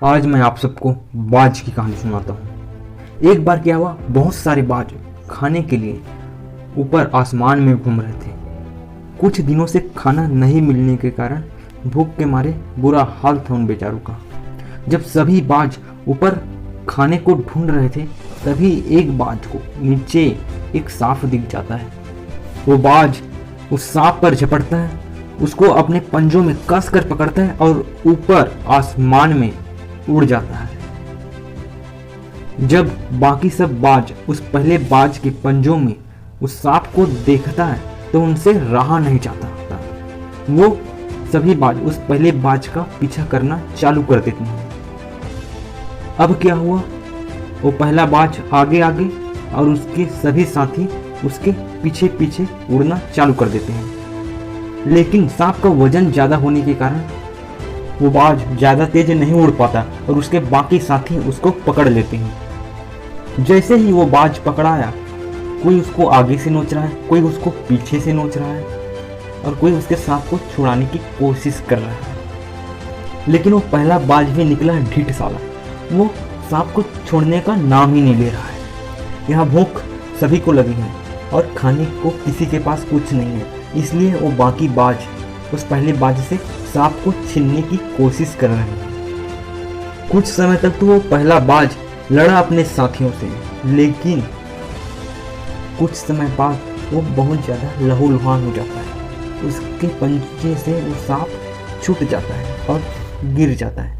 आज मैं आप सबको बाज की कहानी सुनाता हूँ। एक बार क्या हुआ, बहुत सारे बाज खाने के लिए ऊपर आसमान में घूम रहे थे। कुछ दिनों से खाना नहीं मिलने के कारण भूख के मारे बुरा हाल था उन बेचारों का। जब सभी बाज ऊपर खाने को ढूंढ रहे थे तभी एक बाज को नीचे एक सांप दिख जाता है। वो बाज उस सांप पर झपटता है, उसको अपने पंजों में कस कर पकड़ता है और ऊपर आसमान में उड़ जाता है। जब बाकी सब बाज उस पहले बाज के पंजों में उस सांप को देखता है तो उनसे रहा नहीं जाता था। वो सभी बाज उस पहले बाज का पीछा करना चालू कर देते हैं। अब क्या हुआ, वो पहला बाज आगे आगे और उसके सभी साथी उसके पीछे पीछे उड़ना चालू कर देते हैं। लेकिन सांप का वजन ज्यादा होने के कारण वो बाज ज्यादा तेज नहीं उड़ पाता और उसके बाकी साथी उसको पकड़ लेते हैं। जैसे ही वो बाज पकड़ाया, कोई उसको आगे से नोच रहा है, कोई उसको पीछे से नोच रहा है और कोई उसके सांप को छुड़ाने की कोशिश कर रहा है। लेकिन वो पहला बाज भी निकला ढीठ साला। वो सांप को छोड़ने का नाम ही नहीं ले रहा है। यहाँ भूख सभी को लगी है और खाने को किसी के पास कुछ नहीं है, इसलिए वो बाकी बाज उस पहले बाज से सांप को छीनने की कोशिश कर रहे हैं। कुछ समय तक तो वो पहला बाज लड़ा अपने साथियों से, लेकिन कुछ समय बाद वो बहुत ज़्यादा लहूलुहान हो जाता है। उसके पंजे से वो सांप छूट जाता है और गिर जाता है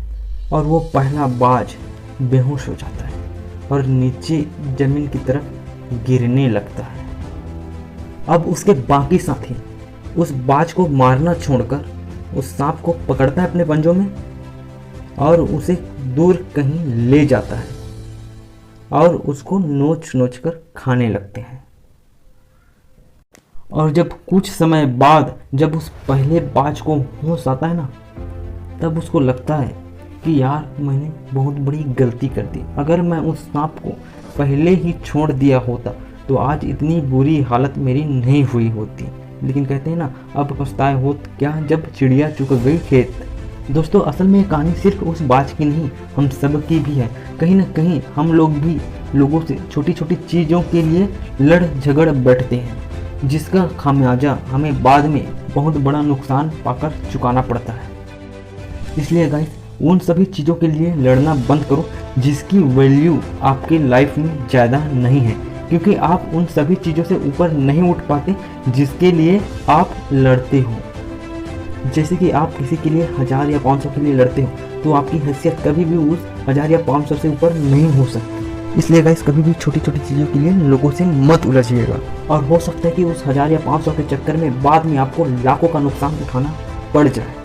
और वो पहला बाज बेहोश हो जाता है और नीचे जमीन की तरफ गिरने लगता है। अब उसके बाकी साथी उस बाज को मारना छोड़कर उस सांप को पकड़ता है अपने पंजों में और उसे दूर कहीं ले जाता है और उसको नोच नोच कर खाने लगते हैं। और जब कुछ समय बाद जब उस पहले बाज को होश आता है ना, तब उसको लगता है कि यार मैंने बहुत बड़ी गलती कर दी। अगर मैं उस सांप को पहले ही छोड़ दिया होता तो आज इतनी बुरी हालत मेरी नहीं हुई होती। लेकिन कहते हैं ना, अब पछताए होत क्या जब चिड़िया चुग गई खेत। दोस्तों, असल में ये कहानी सिर्फ उस बाज की नहीं, हम सब की भी है। कहीं ना कहीं हम लोग भी लोगों से छोटी छोटी चीज़ों के लिए लड़ झगड़ बैठते हैं, जिसका खामियाजा हमें बाद में बहुत बड़ा नुकसान पाकर चुकाना पड़ता है। इसलिए गाइस, उन सभी चीज़ों के लिए लड़ना बंद करो जिसकी वैल्यू आपके लाइफ में ज़्यादा नहीं है, क्योंकि आप उन सभी चीज़ों से ऊपर नहीं उठ पाते जिसके लिए आप लड़ते हो। जैसे कि आप किसी के लिए 1000 या 500 के लिए लड़ते हो तो आपकी हैसियत कभी भी उस 1000 या 500 से ऊपर नहीं हो सकती। इसलिए गाइस, कभी भी छोटी छोटी चीज़ों के लिए लोगों से मत उलझिएगा। और हो सकता है कि उस 1000 या 500 के चक्कर में बाद में आपको लाखों का नुकसान उठाना पड़ जाए।